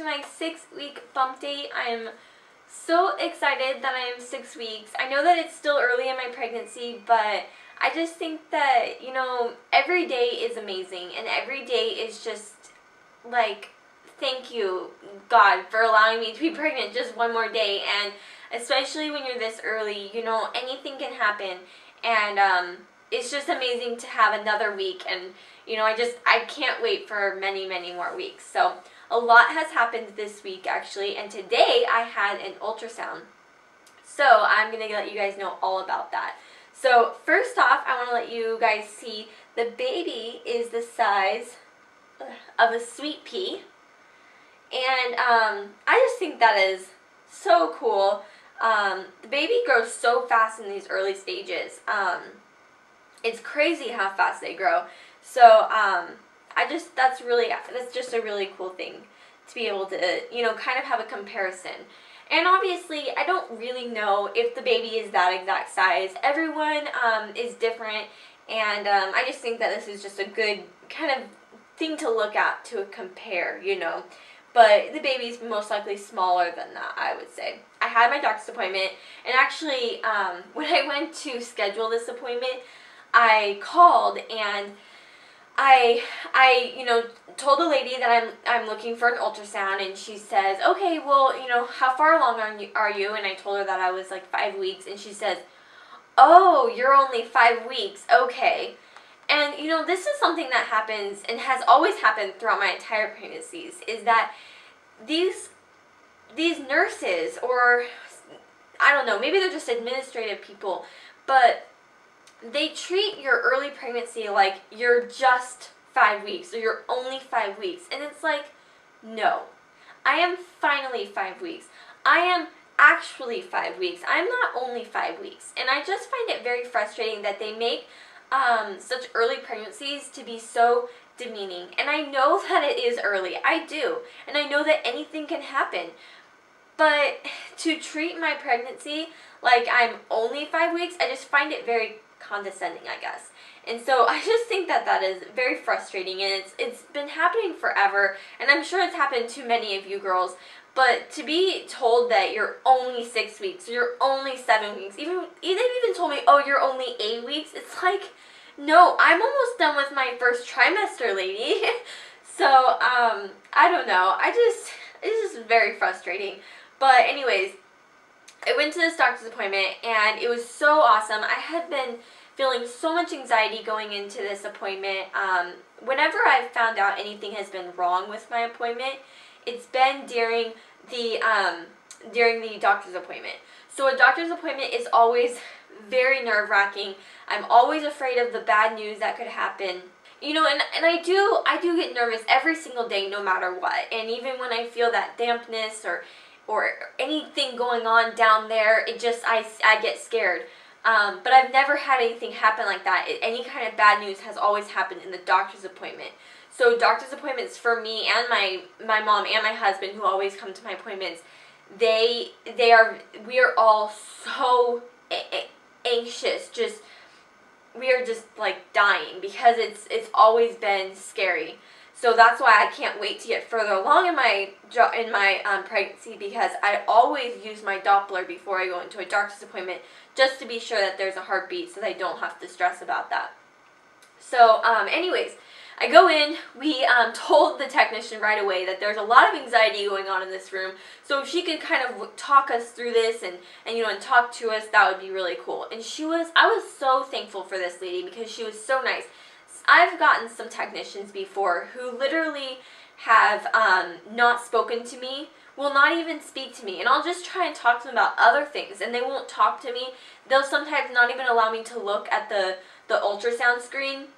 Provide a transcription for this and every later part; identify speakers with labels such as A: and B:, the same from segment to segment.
A: to my 6-week bump date. I'm so excited that I am 6 weeks. I know that it's still early in my pregnancy, but I just think that, every day is amazing, and every day is just, thank you, God, for allowing me to be pregnant just one more day, and especially when you're this early, anything can happen, and, it's just amazing to have another week, and, I can't wait for many, many more weeks. So, a lot has happened this week, actually, and today I had an ultrasound. So, I'm going to let you guys know all about that. So, first off, I want to let you guys see the baby is the size of a sweet pea. And I just think that is so cool. The baby grows so fast in these early stages. It's crazy how fast they grow. So that's just a really cool thing to be able to, kind of have a comparison. And obviously, I don't really know if the baby is that exact size. Everyone is different, and I just think that this is just a good kind of thing to look at to compare, But the baby's most likely smaller than that, I would say. I had my doctor's appointment, and actually, when I went to schedule this appointment, I called and I told the lady that I'm looking for an ultrasound, and she says, okay, well, how far along are you? And I told her that I was 5 weeks, and she says, oh, you're only 5 weeks, okay. And, this is something that happens and has always happened throughout my entire pregnancies, is that these nurses, or I don't know, maybe they're just administrative people, but they treat your early pregnancy like you're just 5 weeks, or you're only 5 weeks. And it's no. I am finally 5 weeks. I am actually 5 weeks. I'm not only 5 weeks. And I just find it very frustrating that they make such early pregnancies to be so demeaning. And I know that it is early. I do. And I know that anything can happen. But to treat my pregnancy like I'm only 5 weeks, I just find it very condescending, I guess. And so I just think that is very frustrating, and it's been happening forever, and I'm sure it's happened to many of you girls. But to be told that you're only 6 weeks, or you're only 7 weeks, they've even told me, oh, you're only 8 weeks. It's no, I'm almost done with my first trimester, lady. So, I don't know. It's just very frustrating. But anyways, I went to this doctor's appointment, and it was so awesome. I had been feeling so much anxiety going into this appointment. Whenever I've found out anything has been wrong with my appointment, it's been during the doctor's appointment. So a doctor's appointment is always very nerve-wracking. I'm always afraid of the bad news that could happen. And I do get nervous every single day, no matter what. And even when I feel that dampness or anything going on down there, I get scared. But I've never had anything happen like that. Any kind of bad news has always happened in the doctor's appointment. So doctor's appointments for me and my mom and my husband, who always come to my appointments, we are all so anxious. We are just dying, because it's always been scary. So that's why I can't wait to get further along in my pregnancy, because I always use my Doppler before I go into a doctor's appointment, just to be sure that there's a heartbeat, so that I don't have to stress about that. So anyways, I go in. We told the technician right away that there's a lot of anxiety going on in this room, so if she could kind of talk us through this and talk to us, that would be really cool. And I was so thankful for this lady, because she was so nice. I've gotten some technicians before who literally have not spoken to me, will not even speak to me, and I'll just try and talk to them about other things, and they won't talk to me. They'll sometimes not even allow me to look at the ultrasound screen,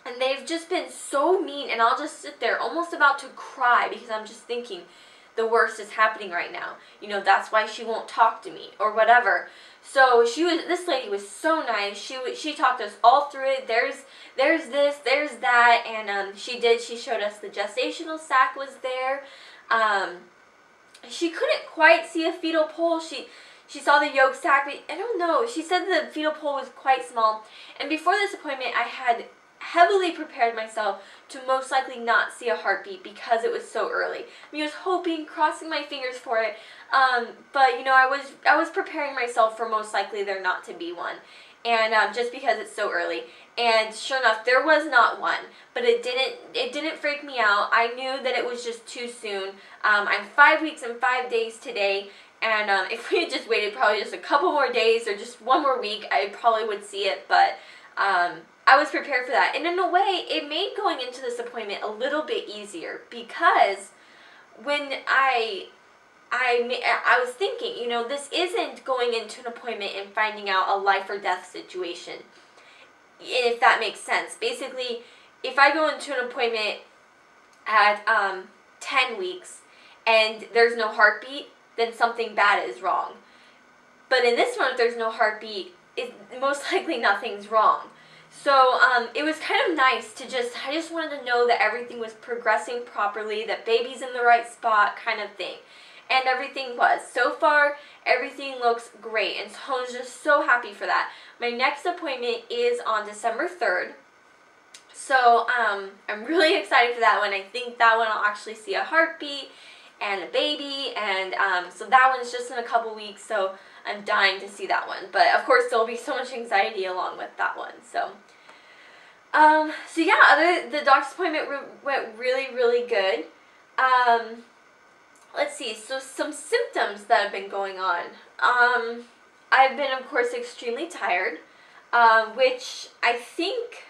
A: and they've just been so mean, and I'll just sit there almost about to cry, because I'm just thinking the worst is happening right now. That's why she won't talk to me, or whatever. So this lady was so nice. She talked us all through it. There's this, there's that, and she showed us the gestational sac was there. She couldn't quite see a fetal pole. She saw the yolk sac, but I don't know. She said the fetal pole was quite small. And before this appointment, I had heavily prepared myself to most likely not see a heartbeat because it was so early. I mean, I was hoping, crossing my fingers for it, but you know, I was preparing myself for most likely there not to be one, and just because it's so early. And sure enough, there was not one, but it didn't freak me out. I knew that it was just too soon. I'm 5 weeks and 5 days today, and if we had just waited probably just a couple more days or just one more week, I probably would see it, but I was prepared for that. And in a way, it made going into this appointment a little bit easier, because when I was thinking, you know, this isn't going into an appointment and finding out a life or death situation, if that makes sense. Basically, if I go into an appointment at 10 weeks and there's no heartbeat, then something bad is wrong. But in this one, if there's no heartbeat, most likely nothing's wrong. So it was kind of nice to I just wanted to know that everything was progressing properly, that baby's in the right spot, kind of thing. And everything was. So far, everything looks great, and so I was just so happy for that. My next appointment is on December 3rd, so I'm really excited for that one. I think that one I'll actually see a heartbeat and a baby, and so that one's just in a couple weeks, so I'm dying to see that one. But of course, there'll be so much anxiety along with that one. So yeah, the doctor's appointment went really, really good. Let's see, so some symptoms that have been going on. I've been, of course, extremely tired, which I think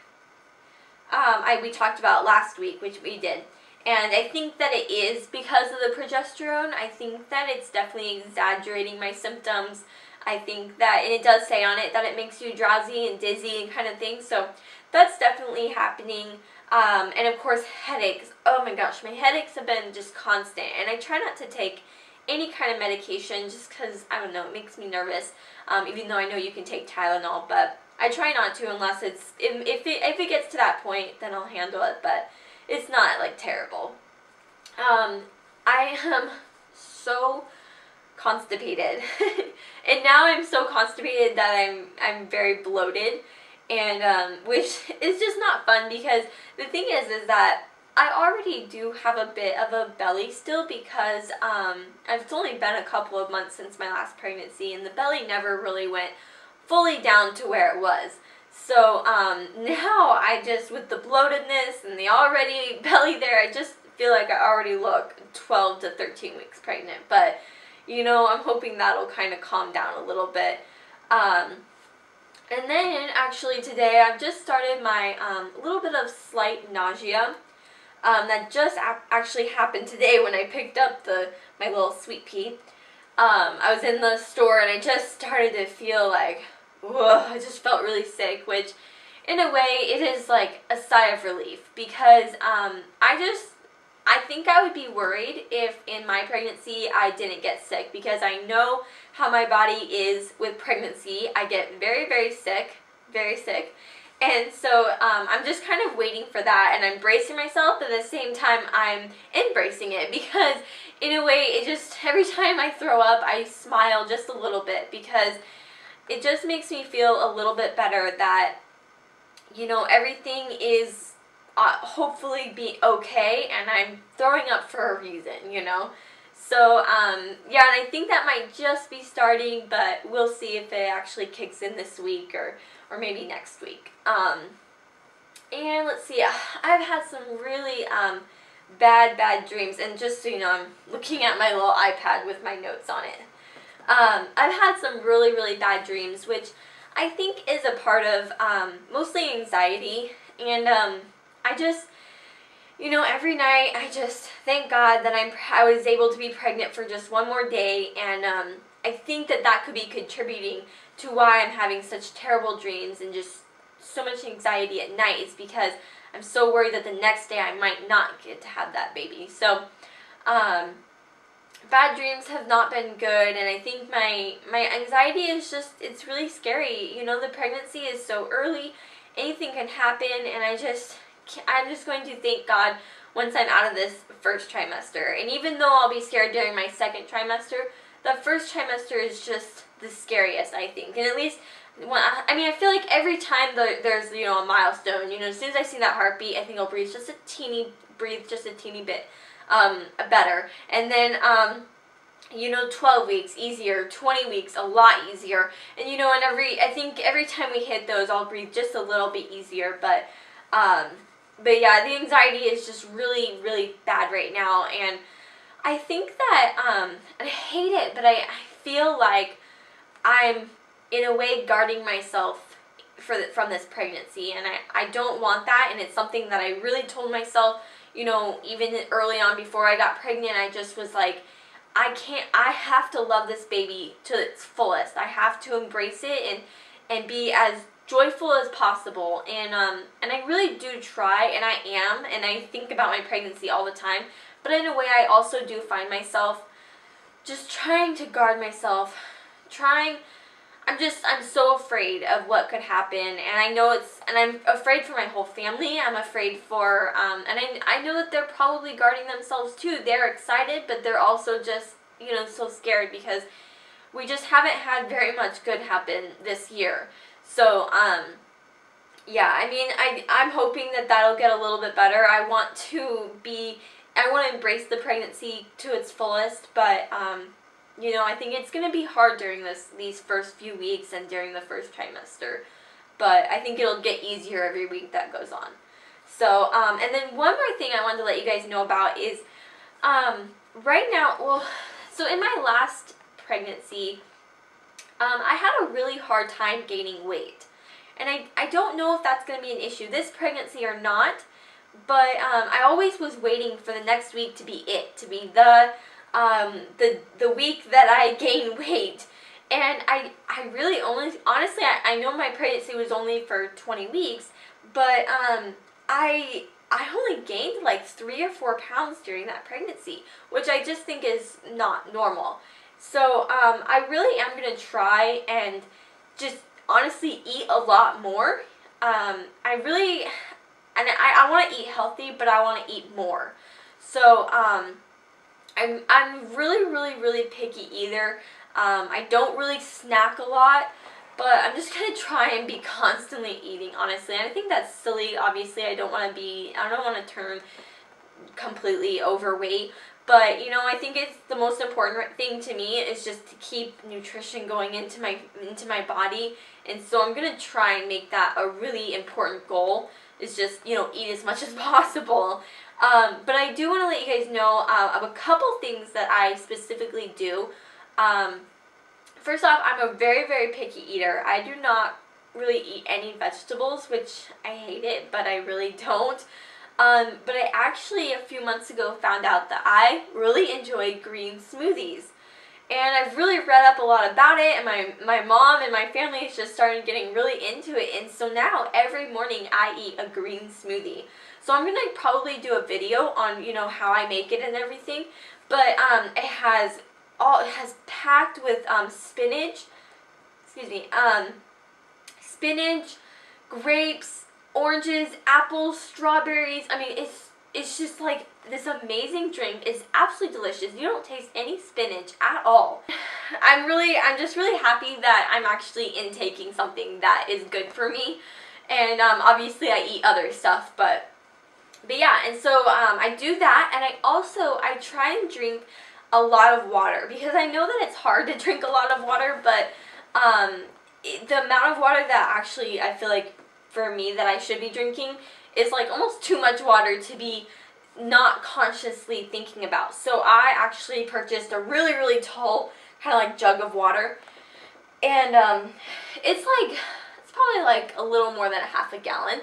A: we talked about last week, which we did. And I think that it is because of the progesterone. I think that it's definitely exaggerating my symptoms. I think that, and it does say on it that it makes you drowsy and dizzy and kind of thing. So that's definitely happening. And of course, headaches. Oh my gosh, my headaches have been just constant. And I try not to take any kind of medication just because, I don't know, it makes me nervous. Even though I know you can take Tylenol, but I try not to unless if it gets to that point, then I'll handle it. But it's not like terrible. I am so constipated, and now I'm so constipated that I'm very bloated. And which is just not fun, because the thing is that I already do have a bit of a belly still, because it's only been a couple of months since my last pregnancy, and the belly never really went fully down to where it was. So now I just, with the bloatedness and the already belly there, I just feel like I already look 12 to 13 weeks pregnant. But, you know, I'm hoping that'll kind of calm down a little bit. And then, actually, today I've just started my little bit of slight nausea. That just actually happened today when I picked up my little sweet pea. I was in the store and I just started to feel like, I just felt really sick, which in a way it is like a sigh of relief, because I think I would be worried if in my pregnancy I didn't get sick, because I know how my body is with pregnancy. I get very, very sick, and so I'm just kind of waiting for that, and I'm bracing myself, but at the same time I'm embracing it, because in a way it just, every time I throw up I smile just a little bit, because it just makes me feel a little bit better that, you know, everything is hopefully be okay, and I'm throwing up for a reason, you know. So yeah, and I think that might just be starting, but we'll see if it actually kicks in this week or maybe next week. And let's see, I've had some really bad dreams, and just so you know, I'm looking at my little iPad with my notes on it. I've had some really, really bad dreams, which I think is a part of mostly anxiety, and I just, you know, every night I just thank God that I was able to be pregnant for just one more day, and I think that could be contributing to why I'm having such terrible dreams and just so much anxiety at night, is because I'm so worried that the next day I might not get to have that baby. So bad dreams have not been good, and I think my anxiety is just, it's really scary. You know, the pregnancy is so early, anything can happen, and I'm just going to thank God once I'm out of this first trimester. And even though I'll be scared during my second trimester, the first trimester is just the scariest, I think. And at least I mean, I feel like every time there's, you know, a milestone, you know, as soon as I see that heartbeat, I think I'll breathe just a teeny bit better. And then, you know, 12 weeks, easier, 20 weeks, a lot easier. And, you know, and I think every time we hit those, I'll breathe just a little bit easier. But yeah, the anxiety is just really, really bad right now. And I think that, and I hate it, but I feel like I'm, in a way, guarding myself from this pregnancy, and I don't want that, and it's something that I really told myself, you know, even early on before I got pregnant. I just was like, I have to love this baby to its fullest. I have to embrace it and be as joyful as possible, and I really do try, and I am, and I think about my pregnancy all the time, but in a way I also do find myself just trying to guard myself, I'm so afraid of what could happen, and I know and I'm afraid for my whole family. I'm afraid for, and I know that they're probably guarding themselves too. They're excited, but they're also just, you know, so scared because we just haven't had very much good happen this year. So, yeah, I mean, I'm hoping that that'll get a little bit better. I want to embrace the pregnancy to its fullest, but, you know, I think it's going to be hard during these first few weeks and during the first trimester. But I think it'll get easier every week that goes on. So, and then one more thing I wanted to let you guys know about is, right now, well, so in my last pregnancy, I had a really hard time gaining weight. And I don't know if that's going to be an issue this pregnancy or not, but I always was waiting for the next week to be the week that I gained weight. And I really honestly, I know my pregnancy was only for 20 weeks, but I only gained like 3 or 4 pounds during that pregnancy, which I just think is not normal. So I really am going to try and just honestly eat a lot more. I want to eat healthy, but I want to eat more. So I'm really, really, really picky eater. I don't really snack a lot, but I'm just going to try and be constantly eating, honestly. And I think that's silly. Obviously, I don't want to turn completely overweight. But, you know, I think it's the most important thing to me is just to keep nutrition going into my body. And so I'm going to try and make that a really important goal, is just, you know, eat as much as possible. But I do want to let you guys know of a couple things that I specifically do. First off, I'm a very, very picky eater. I do not really eat any vegetables, which I hate it, but I really don't. But I actually, a few months ago, found out that I really enjoy green smoothies. And I've really read up a lot about it, and my mom and my family has just started getting really into it. And so now, every morning, I eat a green smoothie. So I'm going to probably do a video on, you know, how I make it and everything. But it has packed with spinach, grapes, oranges, apples, strawberries. I mean, it's just like this amazing drink. It's absolutely delicious. You don't taste any spinach at all. I'm just really happy that I'm actually intaking something that is good for me. And obviously I eat other stuff, but yeah, and so I do that, and I try and drink a lot of water, because I know that it's hard to drink a lot of water, but the amount of water that actually I feel like for me that I should be drinking is like almost too much water to be not consciously thinking about. So I actually purchased a really, really tall kind of like jug of water, and it's probably like a little more than a half a gallon.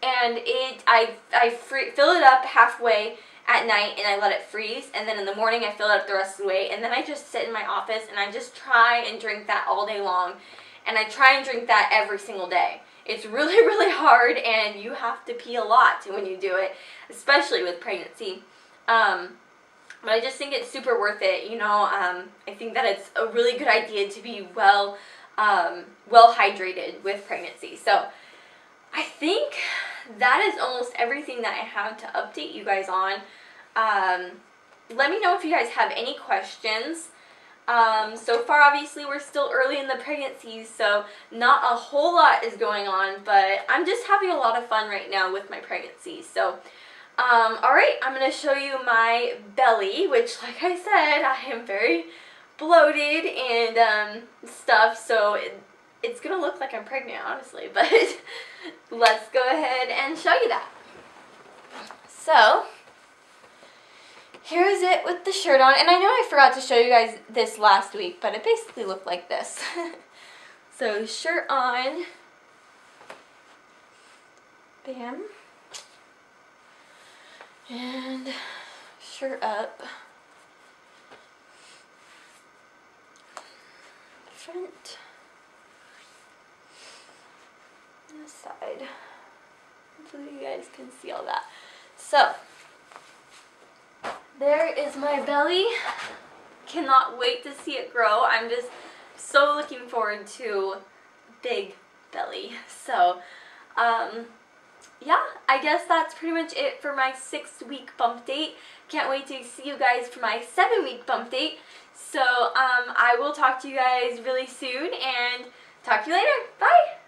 A: And I fill it up halfway at night, and I let it freeze, and then in the morning I fill it up the rest of the way, and then I just sit in my office and I just try and drink that all day long, and I try and drink that every single day. It's really, really hard, and you have to pee a lot when you do it, especially with pregnancy. But I just think it's super worth it, you know. I think that it's a really good idea to be well hydrated with pregnancy. So I think that is almost everything that I have to update you guys on. Let me know if you guys have any questions. So far, obviously, we're still early in the pregnancy, so not a whole lot is going on, but I'm just having a lot of fun right now with my pregnancy. So, alright, I'm going to show you my belly, which, like I said, I am very bloated and stuff, so it's going to look like I'm pregnant, honestly, but let's go ahead and show you that. So, here's it with the shirt on, and I know I forgot to show you guys this last week, but it basically looked like this. So, shirt on, bam, and shirt up, front, and the side. Hopefully you guys can see all that. So, there is my belly. Cannot wait to see it grow. I'm just so looking forward to big belly. So, yeah, I guess that's pretty much it for my 6-week bump date. Can't wait to see you guys for my 7-week bump date. So, I will talk to you guys really soon and talk to you later. Bye!